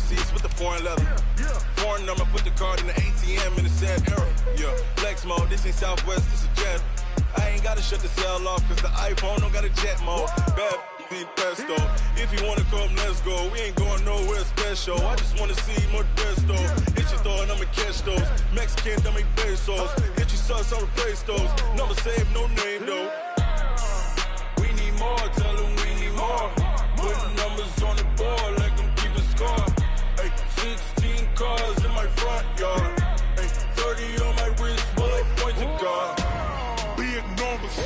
seats with the foreign leather. Foreign number, put the card in the ATM in the sad era. Yeah, flex mode, this ain't Southwest, this is jet. I ain't gotta shut the cell off, cause the iPhone don't got a jet mode. Bad be pesto. If you wanna come, let's go. We ain't going nowhere special. I just wanna see more desto. Hit your throw and I'ma catch those. Mexican, don't make pesos. Hit your sus, I'll replace those. Number save, no name though. We need more, tell them we need more. Putting numbers on the board, like them keep a score. Ay, 16 cars in my front yard. Ay, 30 on my wrist, bullet point to God. Big numbers,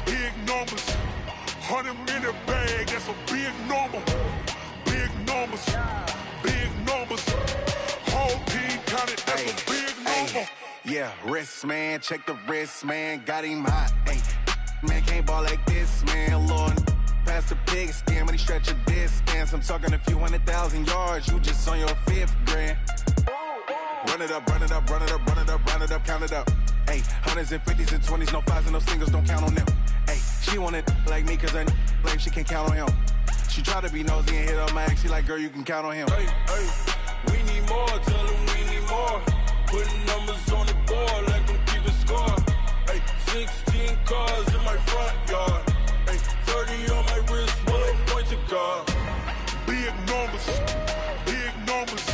big numbers. 100 in the bag, that's a big number. Big numbers, big numbers. Whole team counted, that's a big number. Yeah, wrist man, check the wrist man, got him hot. Ay, man can't ball like this, man. Lord, past the pig skin when he stretch a distance. I'm talking a few 100,000 yards, you just on your 5th grand. Run it up, run it up, run it up, run it up, run it up, count it up. Ay, hundreds and 50s and 20s, no 5s and no singles, don't count on them. Ay, she want it like me cause her blame, she can't count on him. She try to be nosy and hit up my ex, she like, girl, you can count on him. Hey, hey, we need more, tell them we need more. Putting numbers on the board, like them keep a score. Hey, 16 cars in my front yard. Hey, 30 on my wrist, bullet point to God. Big numbers, big numbers.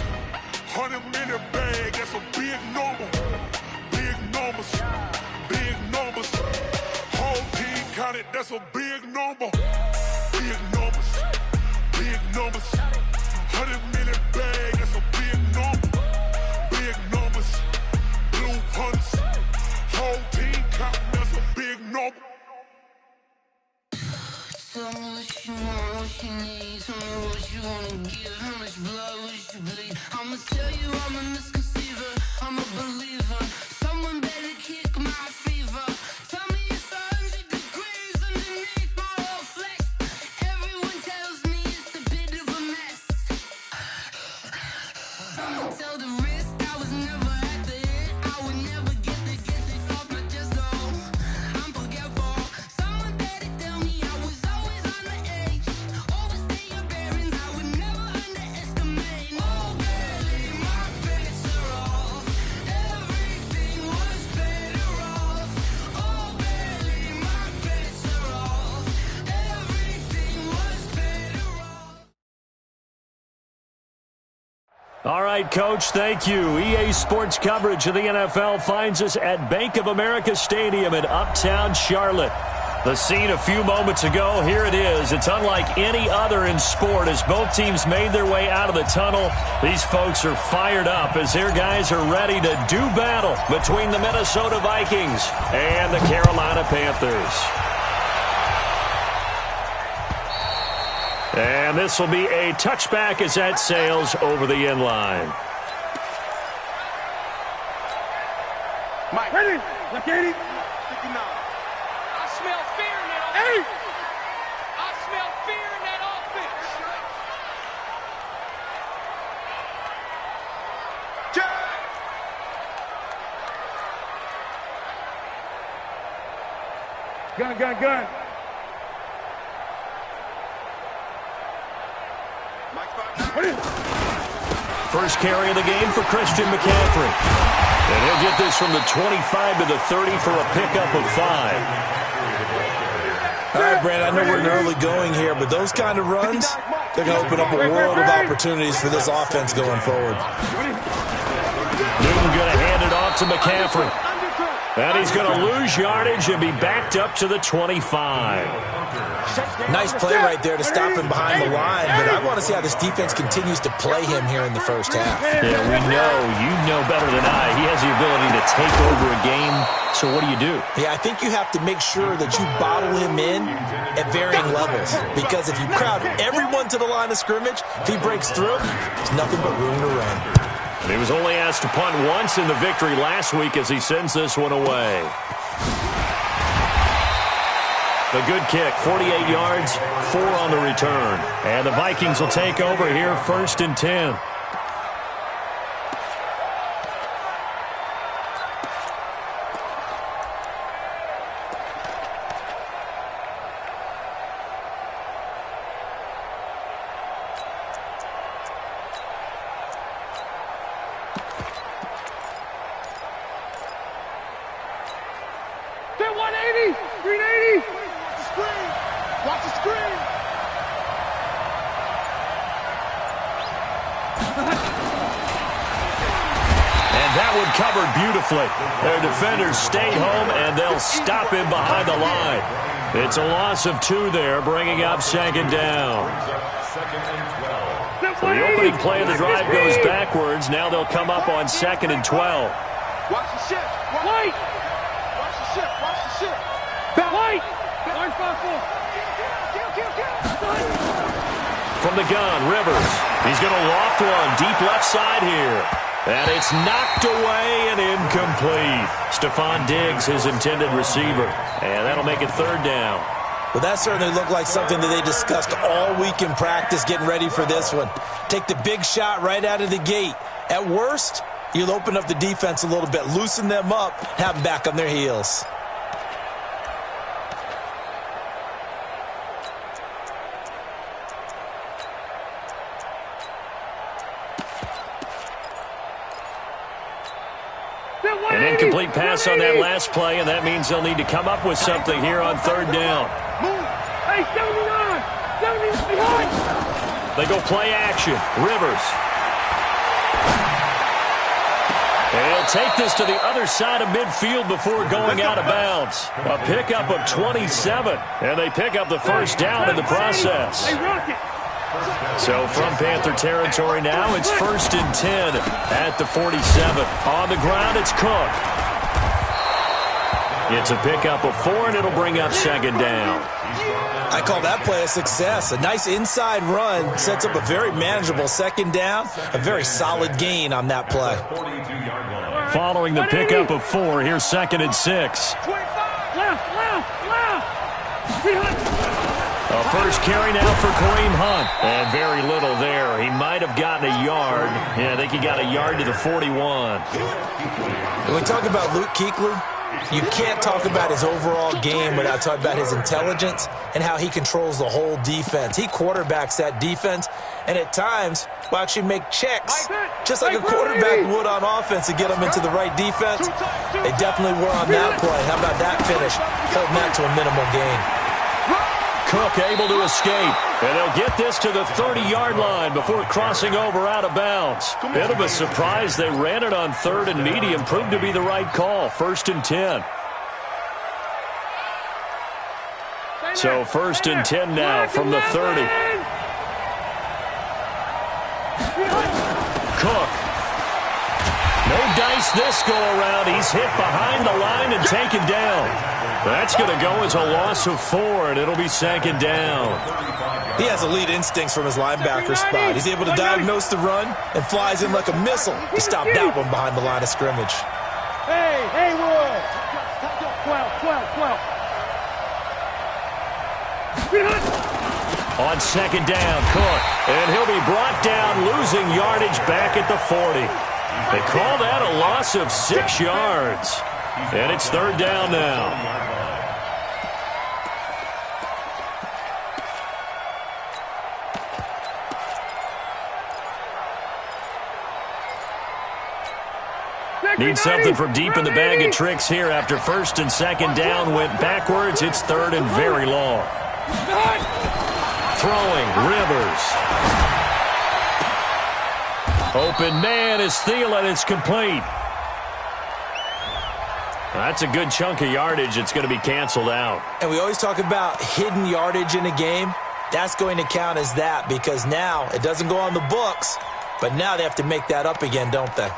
100 in the bag, that's a big number. Big numbers, big numbers. Whole team counted, that's a big number. Big numbers, big numbers. 100 in the bag, that's a big number. Big numbers, blue hunts. Whole team counting, that's a big number. Tell me what you want, what you need. Tell me what you wanna give. How much blood would you bleed? I'ma tell you I'm a misconceiver. I'm a believer. Someone better kick my fever. Tell me it's 100 degrees underneath my whole flesh. Everyone tells me it's a bit of a mess. Someone tell the risk I was never at the end. I would never get this off my chest though. I'm forgetful. Someone better tell me I was always on the edge. Overstay your bearings, I would never underestimate. Oh barely, my bets are off. Everything was better off. Oh barely, my bets are off. Everything was better off. All right, Coach, thank you. EA Sports coverage of the NFL finds us at Bank of America Stadium in Uptown Charlotte. The scene a few moments ago, here it is. It's unlike any other in sport as both teams made their way out of the tunnel. These folks are fired up as their guys are ready to do battle between the Minnesota Vikings and the Carolina Panthers. And this will be a touchback as that sails over the end line. Mike. Ready? Look at it. I smell fear in that offense. I smell fear in that offense. Gun, gun, gun. First carry of the game for Christian McCaffrey. And he'll get this from the 25 to the 30 for a pickup of 5. All right, Brandon, I know we're in early going here, but those kind of runs, they're going to open up a world of opportunities for this offense going forward. Newton going to hand it off to McCaffrey. And he's going to lose yardage and be backed up to the 25. Nice play right there to stop him behind the line, but I want to see how this defense continues to play him here in the first half. Yeah, we know. You know better than I. He has the ability to take over a game. So what do? Yeah, I think you have to make sure that you bottle him in at varying levels, because if you crowd everyone to the line of scrimmage, if he breaks through, there's nothing but room to run. And he was only asked to punt once in the victory last week as he sends this one away. A good kick, 48 yards, 4 on the return. And the Vikings will take over here, 1st and 10. That one covered beautifully. Their defenders stayed home, and they'll stop him behind the line. It's a loss of 2 there, bringing up 2nd down. So the opening play of the drive goes backwards. Now they'll come up on 2nd and 12. Watch the ship. Wait. Watch the ship. Watch the ship. Wait. Line 5-4. From the gun, Rivers. He's going to loft one deep left side here. And it's knocked away and incomplete. Stephon Diggs, his intended receiver. And that'll make it 3rd down. Well, that certainly looked like something that they discussed all week in practice getting ready for this one. Take the big shot right out of the gate. At worst, you'll open up the defense a little bit, loosen them up, have them back on their heels. An incomplete pass on that last play, and that means they'll need to come up with something here on 3rd down. Hey, 79! 70 behind! They go play action. Rivers. And he'll take this to the other side of midfield before going out of bounds. A pickup of 27, and they pick up the 1st down in the process. Hey, Rocket! So from Panther territory now, it's 1st and 10 at the 47. On the ground, it's Cook. It's a pickup of 4, and it'll bring up 2nd down. I call that play a success. A nice inside run sets up a very manageable 2nd down. A very solid gain on that play. Following the pickup of 4, here's 2nd and 6. A first carry now for Kareem Hunt. And very little there. He might have gotten a yard. Yeah, I think he got a yard to the 41. When we talk about Luke Kuechly, you can't talk about his overall game without talking about his intelligence and how he controls the whole defense. He quarterbacks that defense, and at times will actually make checks, just like a quarterback would on offense to get them into the right defense. They definitely were on that play. How about that finish? Holding that to a minimal gain. Cook able to escape, and they'll get this to the 30-yard line before crossing over out of bounds. Bit of a surprise. They ran it on 3rd and medium. Proved to be the right call. 1st and 10. So 1st and 10 now from the 30. Cook. No dice this go-around. He's hit behind the line and taken down. That's going to go as a loss of 4, and it'll be 2nd down. He has elite instincts from his linebacker spot. He's able to diagnose the run and flies in like a missile to stop that one behind the line of scrimmage. Hey, Haywood! 12. On 2nd down, Cook. And he'll be brought down, losing yardage back at the 40. They call that a loss of 6 yards. And it's 3rd down now. Need something from deep in the bag of tricks here after 1st and 2nd down went backwards. It's 3rd and very long. Throwing, Rivers. Open man is Thielen. It's complete. That's a good chunk of yardage. It's going to be canceled out. And we always talk about hidden yardage in a game. That's going to count as that because now it doesn't go on the books, but now they have to make that up again, don't they?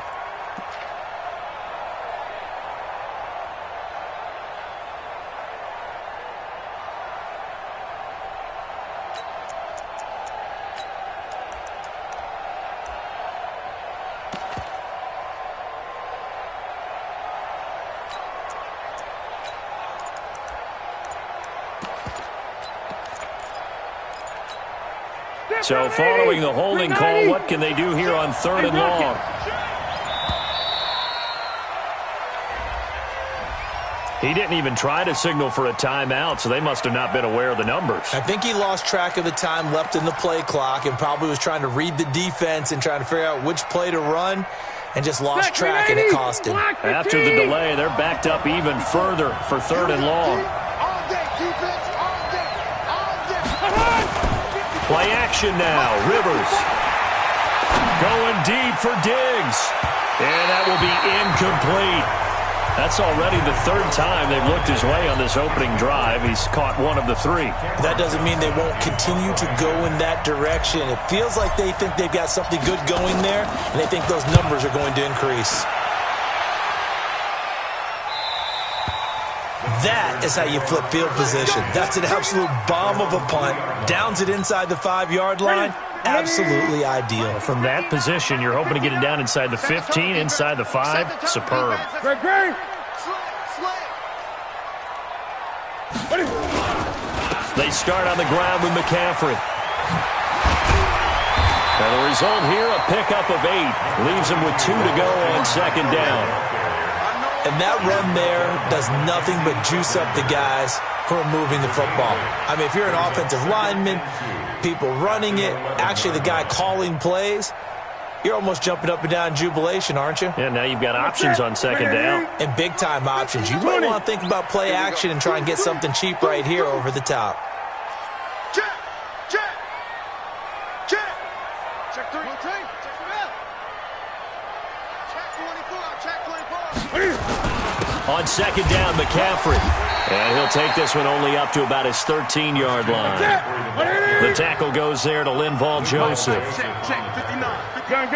So following the holding call, what can they do here on 3rd and long? He didn't even try to signal for a timeout, so they must have not been aware of the numbers. I think he lost track of the time left in the play clock and probably was trying to read the defense and trying to figure out which play to run and just lost track, and it cost him. After the delay, they're backed up even further for 3rd and long. Play action now. Rivers going deep for Diggs. And that will be incomplete. That's already the third time they've looked his way on this opening drive. He's caught one of the three. That doesn't mean they won't continue to go in that direction. It feels like they think they've got something good going there, and they think those numbers are going to increase. That is how you flip field position. That's an absolute bomb of a punt. Downs it inside the 5-yard line. Absolutely ideal. From that position, you're hoping to get it down inside the 15, inside the 5. Superb. They start on the ground with McCaffrey. And the result here, a pickup of 8. Leaves him with 2 to go on second down. And that run there does nothing but juice up the guys who are moving the football. I mean, if you're an offensive lineman, people running it, actually the guy calling plays, you're almost jumping up and down in jubilation, aren't you? Yeah, now you've got options on second down. And big-time options. You might want to think about play action and try and get something cheap right here over the top. Check 3. Check 24. On second down, McCaffrey. And he'll take this one only up to about his 13-yard line. The tackle goes there to Linval Joseph. Check 59. Gun.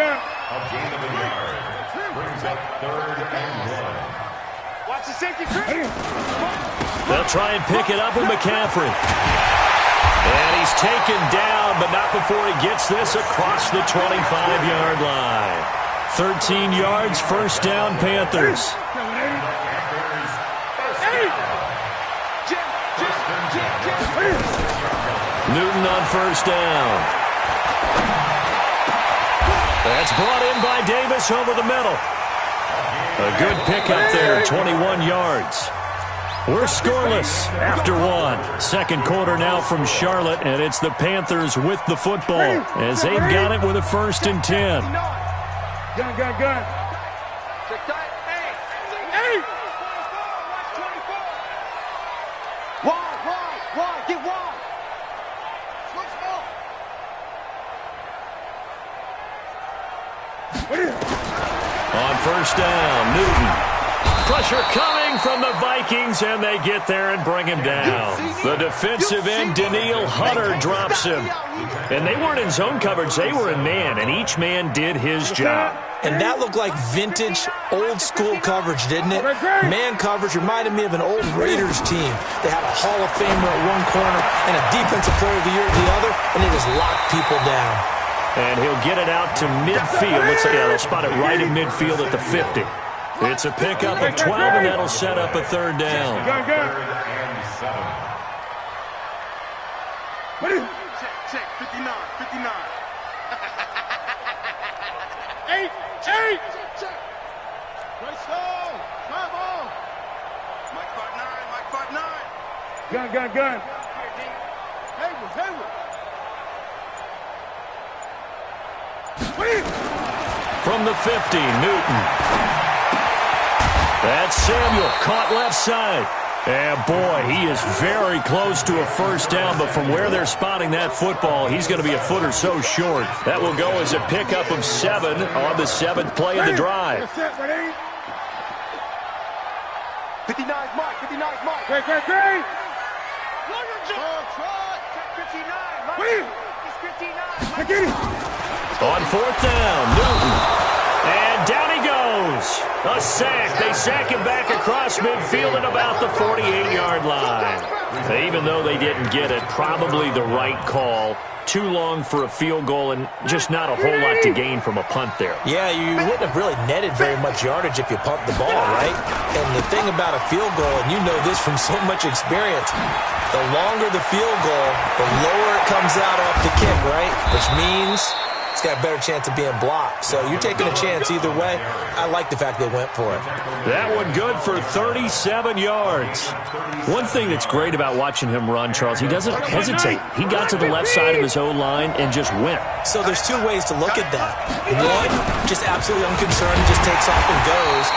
Watch the safety. They'll try and pick it up with McCaffrey. And he's taken down, but not before he gets this across the 25-yard line. 13 yards, first down, Panthers. Newton on first down. That's brought in by Davis over the middle. A good pickup there, 21 yards. We're scoreless after 1. Second quarter now from Charlotte, and it's the Panthers with the football as they've got it with a 1st and 10. Gun. Check tight. Hey. Wide. Get wide. On first down, Newton. Pressure coming from the Vikings, and they get there and bring him down. The defensive end, Daniil Hunter, drops him. And they weren't in zone coverage. They were in man, and each man did his job. And that looked like vintage, old-school coverage, didn't it? Man coverage reminded me of an old Raiders team. They had a Hall of Famer at one corner and a Defensive Player of the Year at the other, and they just locked people down. And he'll get it out to midfield. Looks like they'll spot it right in midfield at the 50. It's a pickup of 12, and that'll set up a third down. Check 59. 8. Let's go. Drive on. Mike part 9. Gun. Hayward. From the 50, Newton. That's Samuel, caught left side. And boy, he is very close to a first down, but from where they're spotting that football, he's going to be a foot or so short. That will go as a pickup of 7 on the 7th play of the drive. 59's Mike. Great. Check 59. On fourth down, Newton. And down he goes. A sack. They sack him back across midfield at about the 48-yard line. Even though they didn't get it, probably the right call. Too long for a field goal and just not a whole lot to gain from a punt there. Yeah, you wouldn't have really netted very much yardage if you pumped the ball, right? And the thing about a field goal, and you know this from so much experience, the longer the field goal, the lower it comes out off the kick, right? Which means it's got a better chance of being blocked. So you're taking a chance either way. I like the fact they went for it. That one good for 37 yards. One thing that's great about watching him run, Charles, he doesn't hesitate. He got to the left side of his O-line and just went. So there's 2 ways to look at that. One, just absolutely unconcerned, just takes off and goes.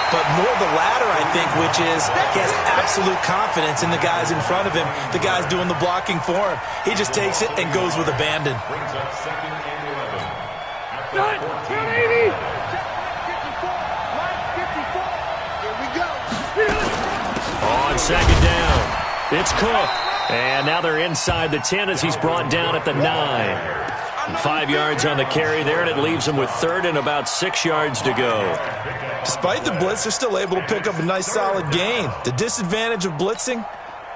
But more the latter, I think, which is he has absolute confidence in the guys in front of him, the guys doing the blocking for him. He just takes it and goes with abandon. 180. on second down. It's Cook. And now they're inside the 10 as he's brought down at the 9. And 5 yards on the carry there, and it leaves him with third and about 6 yards to go. Despite the blitz, they're still able to pick up a nice solid gain. The disadvantage of blitzing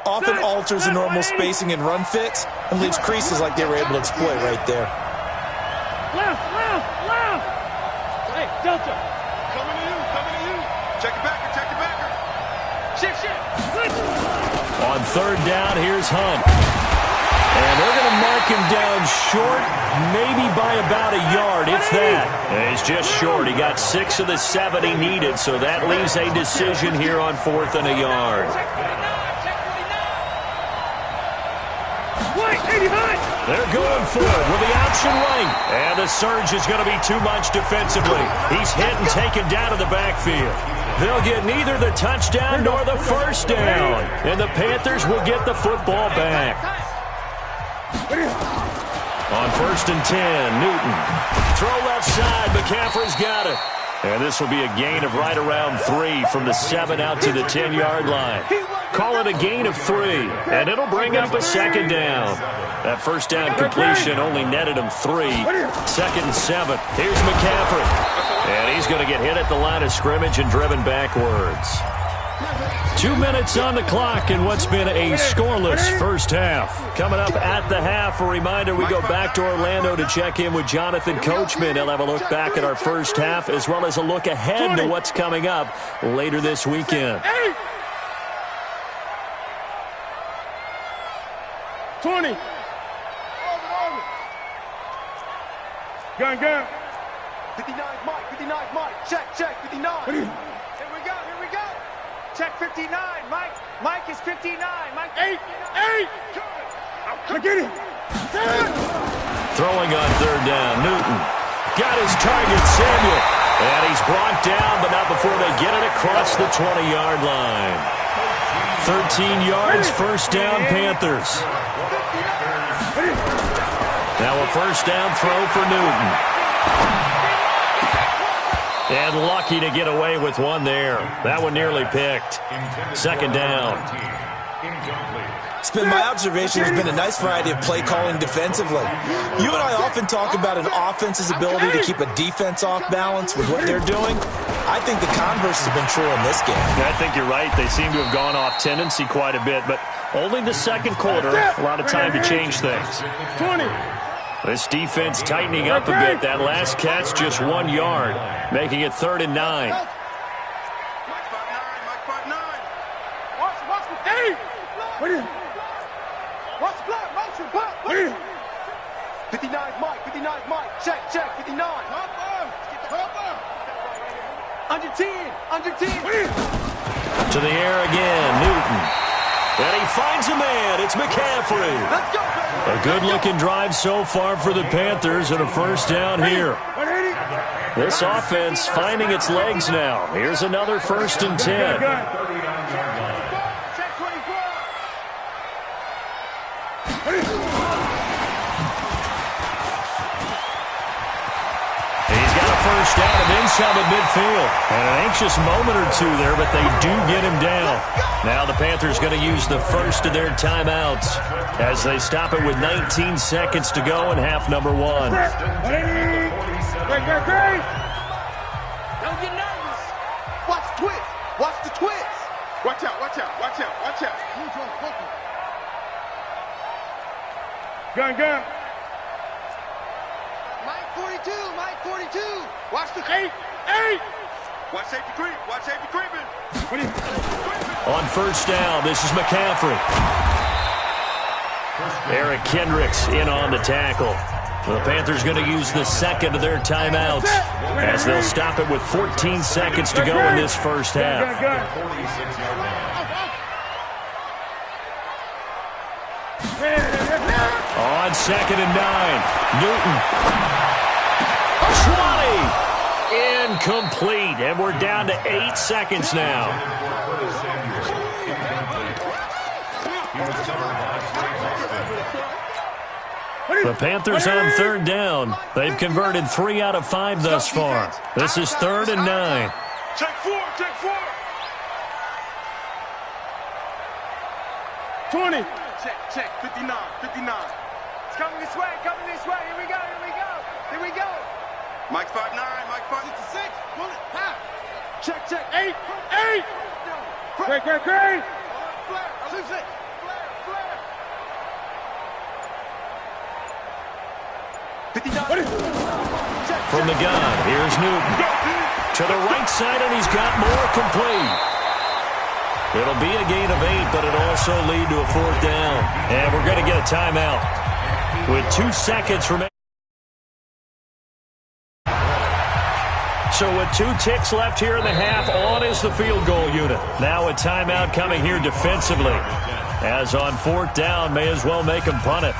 often alters the normal spacing and run fits and leaves creases like they were able to exploit right there. Left. Hey, Delta. Coming to you. Check your backer. Shift. On third down, here's Hunt. And they're going to mark him down short, maybe by about a yard, if that. And he's just short. He got 6 of the 7 he needed, so that leaves a decision here on 4th and a yard. They're going for it with the option right. And the surge is going to be too much defensively. He's hit and taken down to the backfield. They'll get neither the touchdown nor the first down. And the Panthers will get the football back. On 1st and 10, Newton. Throw left side. McCaffrey's got it. And this will be a gain of right around 3 from the 7 out to the 10-yard line. Call it a gain of 3, and it'll bring up a second down. That first down completion only netted him 3. 2nd and 7. Here's McCaffrey. And he's going to get hit at the line of scrimmage and driven backwards. 2 minutes on the clock in what's been a scoreless first half. Coming up at the half, a reminder we go back to Orlando to check in with Jonathan Coachman. He'll have a look back at our first half as well as a look ahead to what's coming up later this weekend. 20. Gun. 59 Mike. Check, 59. Here we go. Check 59, Mike. Mike is 59. Mike. 8. Get it. Throwing on third down, Newton. Got his target, Samuel. And he's brought down, but not before they get it across the 20-yard line. 13 yards, first down, Panthers. Now a first down throw for Newton. And lucky to get away with one there. That one nearly picked. Second down. It's been my observation there's been a nice variety of play calling defensively. You and I often talk about an offense's ability to keep a defense off balance with what they're doing. I think the converse has been true in this game. I think you're right. They seem to have gone off tendency quite a bit, but only the second quarter, a lot of time to change things. 20. This defense tightening up a bit. That last catch just 1 yard, making it 3rd and 9. Mike 5-9. Watch the 8. Watch the block. Motion. 59 Mike. Check. 59. Under 10. To the air again, Newton. And he finds a man. It's McCaffrey. Let's go. A good-looking drive so far for the Panthers and a first down here. This offense finding its legs now. Here's another 1st and 10. He's got a first down and then some at midfield. And an anxious moment or two there, but they do get him down. Now the Panthers going to use the first of their timeouts as they stop it with 19 seconds to go in half number 1. Great. Don't get nervous. Watch the twist. Watch out. Gun. Mike 42. Watch the 8. Watch safety creeping. On first down, this is McCaffrey. Eric Kendricks in on the tackle. The Panthers going to use the second of their timeouts as they'll stop it with 14 seconds to go in this first half. On 2nd and 9, Newton. 20! Incomplete, and we're down to 8 seconds now. The Panthers on third down. They've converted 3 out of 5 thus far. This is 3rd and 9. Check 4. 20. Check, 59. It's coming this way. Here we go. Mike's 5'9", Mike 5'6". Pull it, half. Check. 8. Great. Flare. 59. From the gun, here's Newton. To the right side, and he's got more complete. It'll be a gain of 8, but it'll also lead to a 4th down. And we're going to get a timeout with 2 seconds remaining. So with 2 ticks left here in the half, on is the field goal unit. Now a timeout coming here defensively. As on 4th down, may as well make him punt it.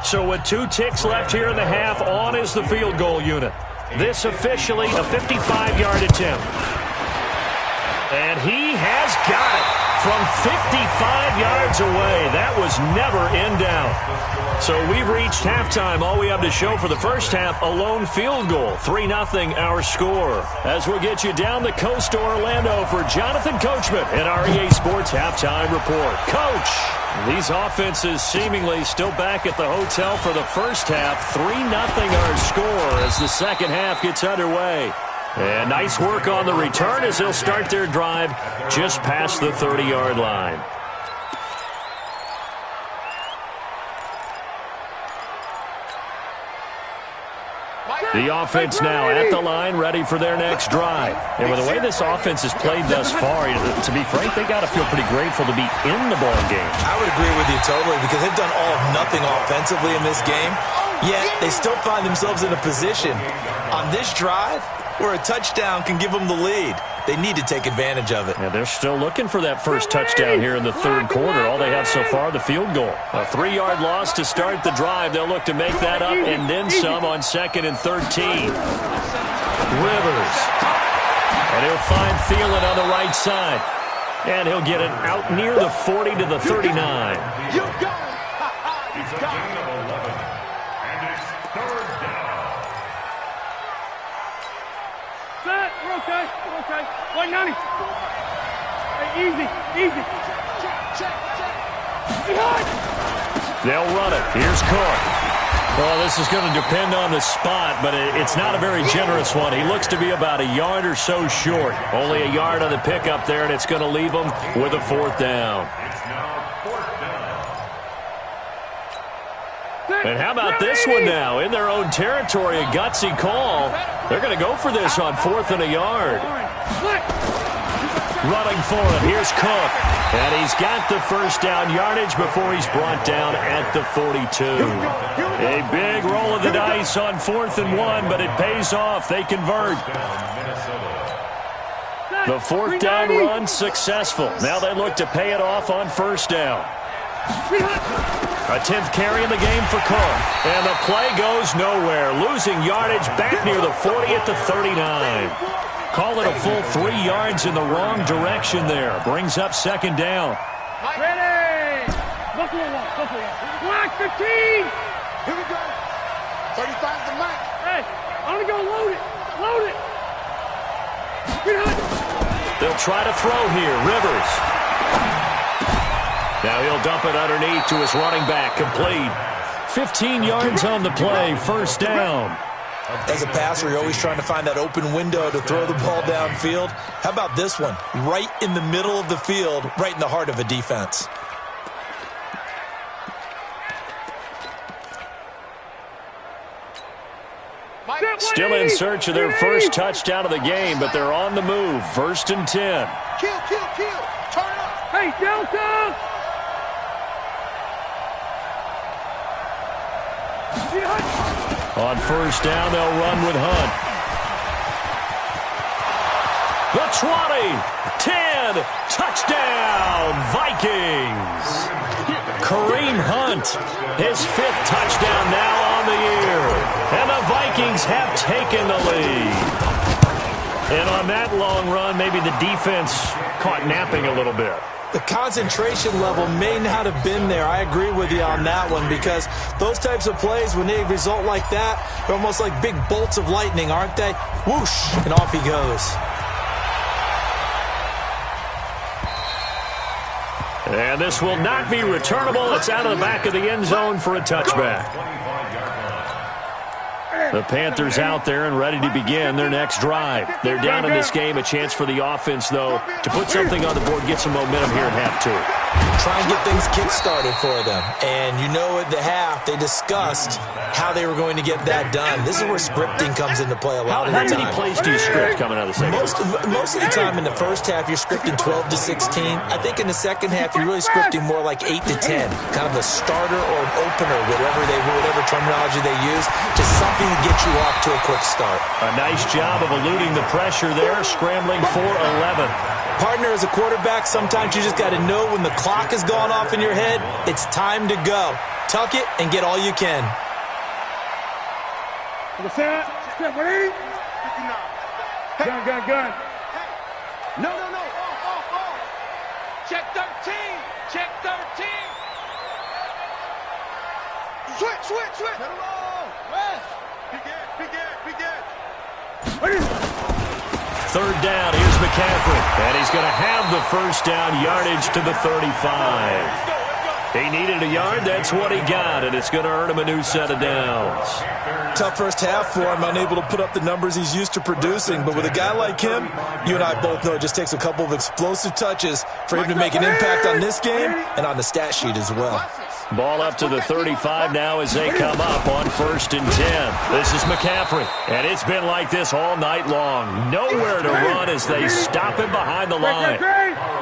So with 2 ticks left here in the half, on is the field goal unit. This officially a 55-yard attempt. And he has got it from 55 yards away. That was never in doubt. So we've reached halftime. All we have to show for the first half, a lone field goal. 3-0 our score. As we'll get you down the coast to Orlando for Jonathan Coachman in our EA Sports Halftime Report. Coach, these offenses seemingly still back at the hotel for the first half. 3-0 our score as the second half gets underway. And nice work on the return as they'll start their drive just past the 30-yard line. The offense now at the line, ready for their next drive. And with the way this offense has played thus far, to be frank, they got to feel pretty grateful to be in the ball game. I would agree with you totally because they've done all of nothing offensively in this game, yet they still find themselves in a position on this drive where a touchdown can give them the lead. They need to take advantage of it. Yeah, they're still looking for that first touchdown here in the third quarter. All they have so far, the field goal. A 3-yard loss to start the drive. They'll look to make that up and then some on 2nd and 13. Rivers. And he'll find Thielen on the right side. And he'll get it out near the 40 to the 39. You got it. He's got it. And it's 3rd down. Set. We're okay. 190. Hey, easy. Check. Behind. They'll run it. Here's Cook. Well, this is going to depend on the spot, but it's not a very generous one. He looks to be about a yard or so short. Only a yard on the pickup there, and it's going to leave him with a 4th down. It's now 4th down. And how about this one now? In their own territory, a gutsy call. They're going to go for this on 4th and a yard. Running for it. Here's Cook. And he's got the first down yardage before he's brought down at the 42. A big roll of the dice on 4th and 1, but it pays off. They convert. The 4th down run successful. Now they look to pay it off on 1st down. A 10th carry in the game for Cook. And the play goes nowhere. Losing yardage back near the 40 at the 39. Call it a full 3 yards in the wrong direction there. Brings up 2nd down. Ready. Buffalo. Black 15. Here we go. 35 to Mike. Hey, I'm going to go load it. Behind. They'll try to throw here. Rivers. Now he'll dump it underneath to his running back. Complete. 15 yards on the play. 1st down. As a passer, you're always trying to find that open window to throw the ball downfield. How about this one? Right in the middle of the field, right in the heart of a defense. Still in search of their first touchdown of the game, but they're on the move. 1st and 10. Kill. Turn up. Hey, Delta. On 1st down, they'll run with Hunt. The 20, 10, touchdown, Vikings. Kareem Hunt, his 5th touchdown now on the year. And the Vikings have taken the lead. And on that long run, maybe the defense caught napping a little bit. The concentration level may not have been there. I agree with you on that one because those types of plays, when they result like that, they're almost like big bolts of lightning, aren't they? Whoosh, and off he goes. And this will not be returnable. It's out of the back of the end zone for a touchback. The Panthers out there and ready to begin their next drive. They're down in this game. A chance for the offense, though, to put something on the board, get some momentum here in half two. Try and get things kick-started for them. And you know at the half, they discussed how they were going to get that done. This is where scripting comes into play a lot of the time. How many plays do you script coming out of the second half? Most of the time in the first half, you're scripting 12 to 16. I think in the second half, you're really scripting more like 8 to 10. Kind of a starter or an opener, whatever terminology they use. Just something to get you off to a quick start. A nice job of eluding the pressure there, scrambling for 11. Partner, as a quarterback, sometimes you just got to know when the clock has gone off in your head, it's time to go. Tuck it and get all you can. Ready? 59. Hey. Gun. Hey. No. Off. Check 13. Check 13. Switch. West. Begin. Third down, here's McCaffrey. And he's going to have the first down, yardage to the 35. He needed a yard, that's what he got, and it's going to earn him a new set of downs. Tough first half for him, unable to put up the numbers he's used to producing. But with a guy like him, you and I both know it just takes a couple of explosive touches for him to make an impact on this game and on the stat sheet as well. Ball up to the 35 now as they come up on 1st and 10. This is McCaffrey, and it's been like this all night long. Nowhere to run as they stop him behind the line.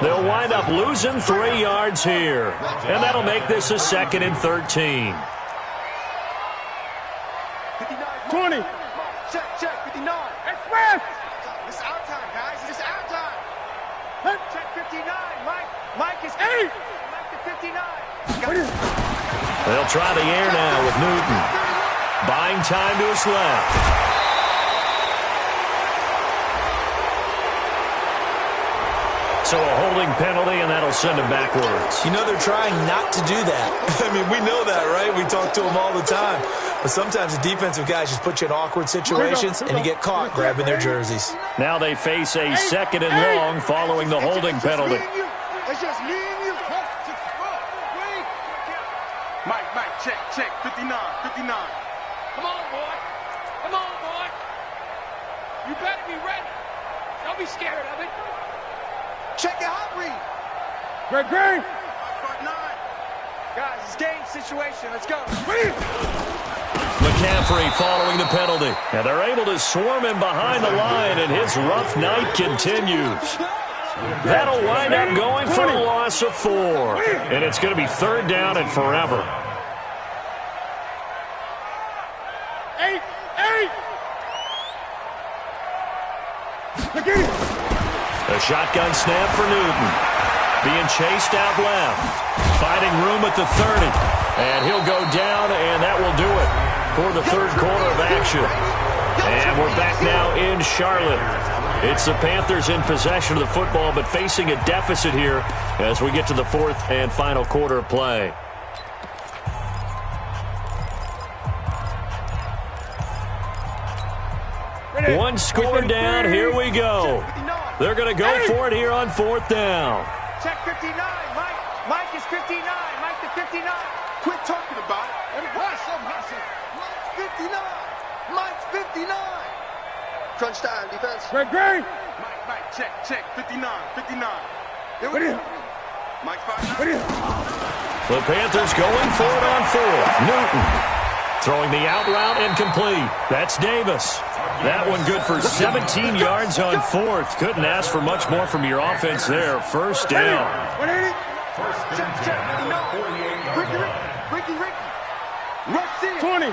They'll wind up losing 3 yards here, and that'll make this a 2nd and 13. 20. Check, 59. Express! This is our time, guys. This is our time. Check 59. Mike is 8. Mike to 59. They'll try the air now with Newton. Buying time to his left. So a holding penalty, and that'll send him backwards. You know they're trying not to do that. I mean, we know that, right? We talk to them all the time. But sometimes the defensive guys just put you in awkward situations, and you get caught grabbing their jerseys. Now they face a 2nd and long following the holding penalty. It's just me and you. Mike, check. 59. Come on, boy. You better be ready. Don't be scared of it. Check your hot read. Greg. 9. Guys, it's game situation. Let's go. McCaffrey following the penalty. And they're able to swarm him behind the line, and his rough night continues. That'll wind up going for a loss of 4. And it's going to be 3rd down and forever. 8. A shotgun snap for Newton. Being chased out left. Finding room at the 30. And he'll go down, and that will do it for the 3rd quarter of action. And we're back now in Charlotte. It's the Panthers in possession of the football, but facing a deficit here as we get to the 4th and final quarter of play. One score down, here we go. They're going to go for it here on 4th down. Check 59. Mike is 59. Mike to 59. Quit talking about it. Hustle. Mike's 59. Mike's 59. Crunch time, defense. Greg. Mike, check. 59. Here we go. Mike's 59. The Panthers going for it on 4th. Newton throwing the out route incomplete. That's Davis. That one good for 17 yards on 4th. Couldn't ask for much more from your offense there. 1st down. Check. Ricky. Rush in. 20.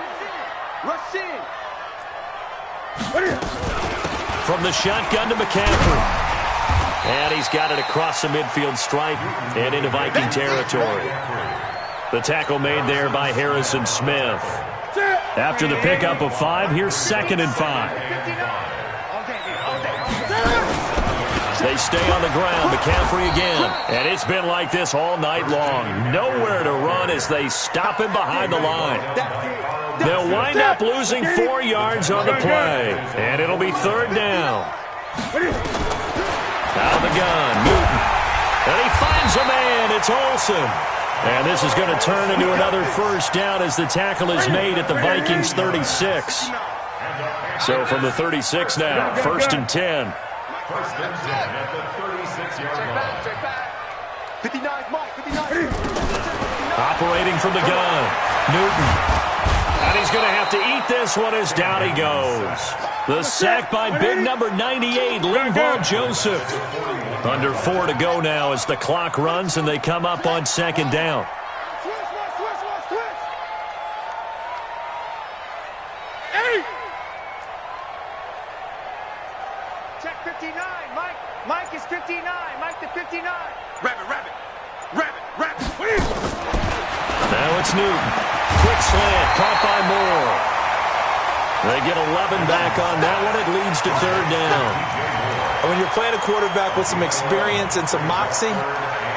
Rush in. From the shotgun to McCaffrey. And he's got it across the midfield stripe and into Viking territory. The tackle made there by Harrison Smith. After the pickup of 5, here's 2nd and 5. They stay on the ground. McCaffrey again. And it's been like this all night long. Nowhere to run as they stop him behind the line. They'll wind up losing 4 yards on the play. And it'll be 3rd down. Out of the gun, Newton. And he finds There's a man. It's Olsen. And this is going to turn into another first down as the tackle is made at the Vikings 36. So from the 36 now, 1st and 10. First and 10 at the 36-yard line. Check back. 59, Mike, 59. Operating from the gun, Newton. And he's going to have to eat this one as down he goes. The sack by big number 98, Linval Joseph. Under 4 to go now as the clock runs and they come up on 2nd down. Check 59, Mike. Mike is 59. Mike to 59. Rabbit. Now it's Newton. Quick slant, caught by Moore. They get 11 back on that one. It leads to 3rd down. And when you're playing a quarterback with some experience and some moxie,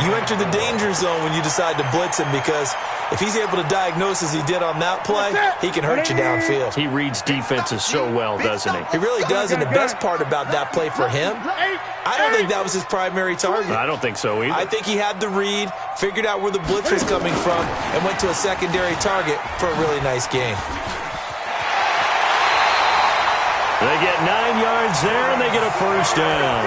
you enter the danger zone when you decide to blitz him, because if he's able to diagnose as he did on that play, he can hurt you downfield. He reads defenses so well, doesn't he? He really does, and the best part about that play for him, I don't think that was his primary target. I don't think so either. I think he had the read, figured out where the blitz was coming from, and went to a secondary target for a really nice game. They get 9 yards there, and they get a first down.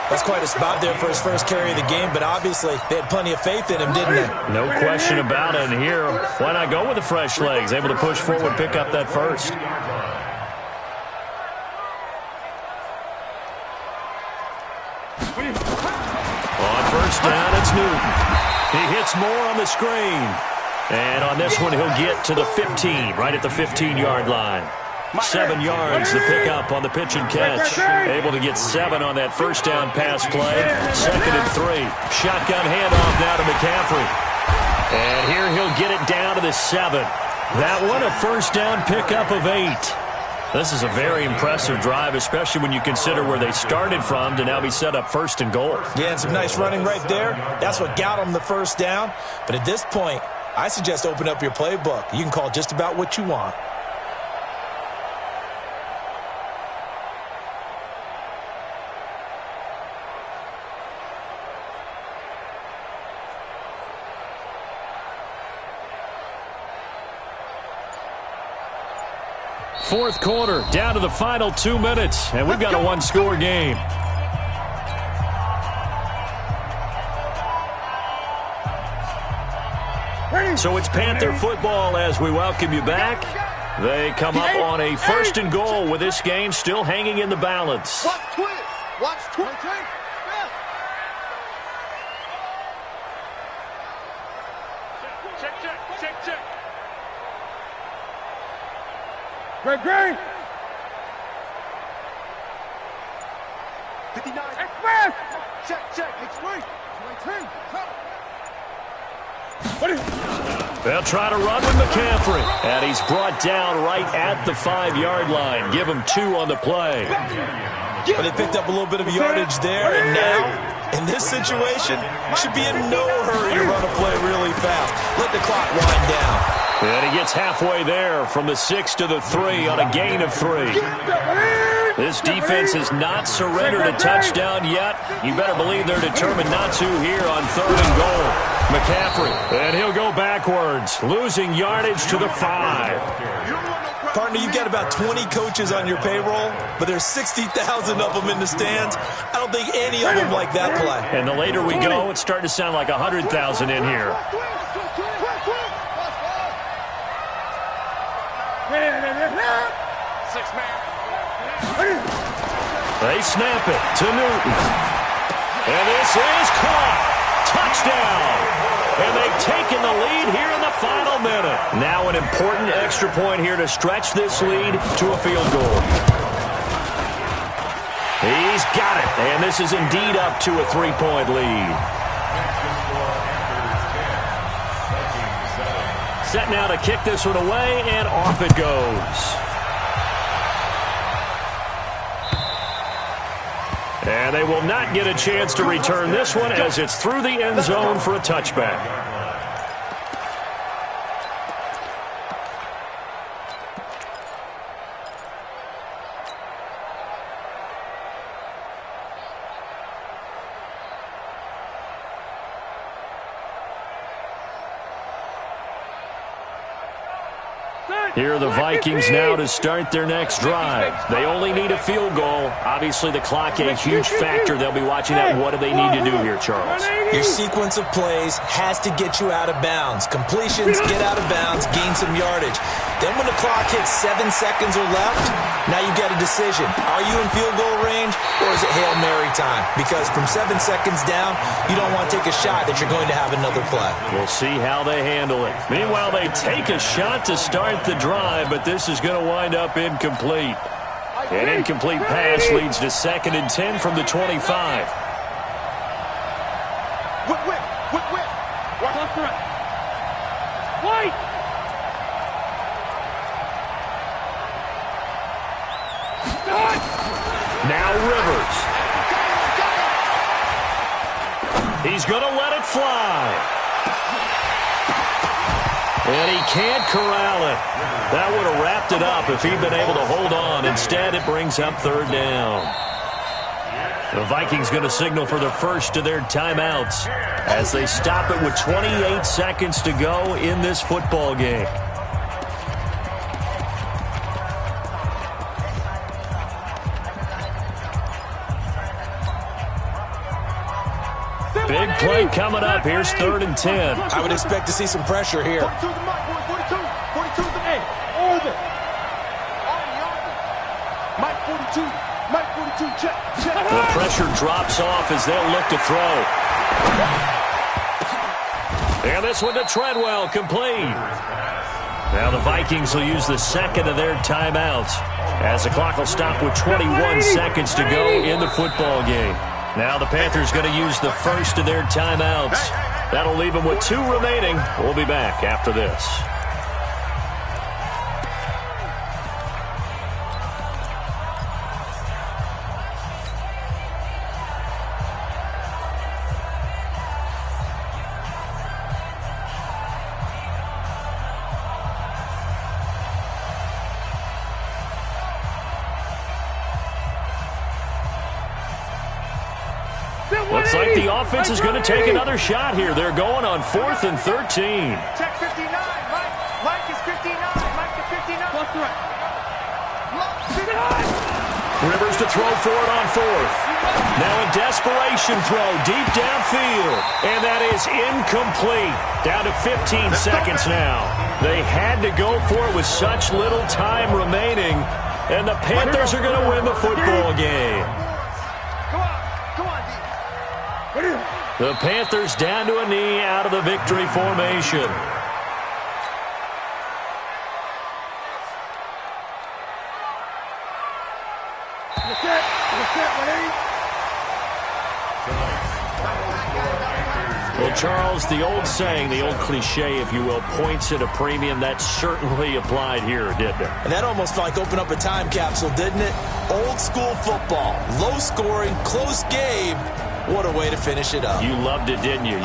That's quite a spot there for his first carry of the game, but obviously they had plenty of faith in him, didn't they? No question about it. And here, why not go with the fresh legs? Able to push forward, pick up that first. On first down, it's Newton. He hits Moore on the screen. And on this one, he'll get to the 15, right at the 15-yard line. 7 yards to pick up on the pitch and catch. Able to get 7 on that first down pass play. 2nd and 3. Shotgun handoff now to McCaffrey. And here he'll get it down to the 7. That one a first down pickup of 8. This is a very impressive drive, especially when you consider where they started from to now be set up 1st and goal. Yeah, and some nice running right there. That's what got them the first down. But at this point, I suggest open up your playbook. You can call just about what you want. Fourth quarter, down to the final 2 minutes, and we've got a one-score game. So it's Panther football as we welcome you back. They come up on a 1st and goal with this game still hanging in the balance. Watch twist. Watch twist. Check. Great. 59. Express. Check. Express. 22. They'll try to run with McCaffrey. And he's brought down right at the 5-yard line. Give him 2 on the play. But they picked up a little bit of yardage there, and now, in this situation, should be in no hurry to run a play really fast. Let the clock wind down. And he gets halfway there from the 6 to the 3 on a gain of 3. This defense has not surrendered a touchdown yet. You better believe they're determined not to here on 3rd and goal. McCaffrey, and he'll go backwards, losing yardage to the 5. Partner, you've got about 20 coaches on your payroll, but there's 60,000 of them in the stands. I don't think any of them like that play. And the later we go, it's starting to sound like 100,000 in here. 6 man. They snap it to Newton. And this is caught. Touchdown. And they've taken the lead here in the final minute. Now an important extra point here to stretch this lead to a field goal. He's got it. And this is indeed up to a 3-point lead. Set now to kick this one away, and off it goes. And they will not get a chance to return this one as it's through the end zone for a touchback. Here are the Vikings now to start their next drive. They only need a field goal. Obviously, the clock a huge factor. They'll be watching that. What do they need to do here, Charles? Your sequence of plays has to get you out of bounds. Completions, get out of bounds, gain some yardage. Then when the clock hits 7 seconds or left, now you get a decision. Are you in field goal range or is it Hail Mary time? Because from 7 seconds down, you don't want to take a shot that you're going to have another play. We'll see how they handle it. Meanwhile, they take a shot to start the drive, but this is going to wind up incomplete. An incomplete pass leads to 2nd and 10 from the 25. Whip. Walk up front. White. Now Rivers. He's going to let it fly. And he can't corral it. That would have wrapped it up if he'd been able to hold on. Instead, it brings up 3rd down. The Vikings going to signal for the first of their timeouts as they stop it with 28 seconds to go in this football game. Big play coming up. Here's 3rd and 10. I would expect to see some pressure here. 42 the mark, boy. 42 the hey, over. Mike 42. Mike 42. Check. The pressure drops off as they'll look to throw. And this one to Treadwell, complete. Now the Vikings will use the 2nd of their timeouts as the clock will stop with 21 seconds to go in the football game. Now the Panthers going to use the first of their timeouts. That'll leave them with 2 remaining. We'll be back after this. Looks like the offense is going to take another shot here. They're going on 4th and 13. Check 59. Mike is 59. Mike is 59. Plus the right. Rivers to throw for it on 4th. Now a desperation throw deep downfield. And that is incomplete. Down to 15 seconds now. They had to go for it with such little time remaining. And the Panthers are going to win the football game. The Panthers down to a knee out of the victory formation. Well, Charles, the old saying, the old cliche, if you will, points at a premium, that certainly applied here, didn't it? And that almost like opened up a time capsule, didn't it? Old school football, low scoring, close game. What a way to finish it up. You loved it, didn't you?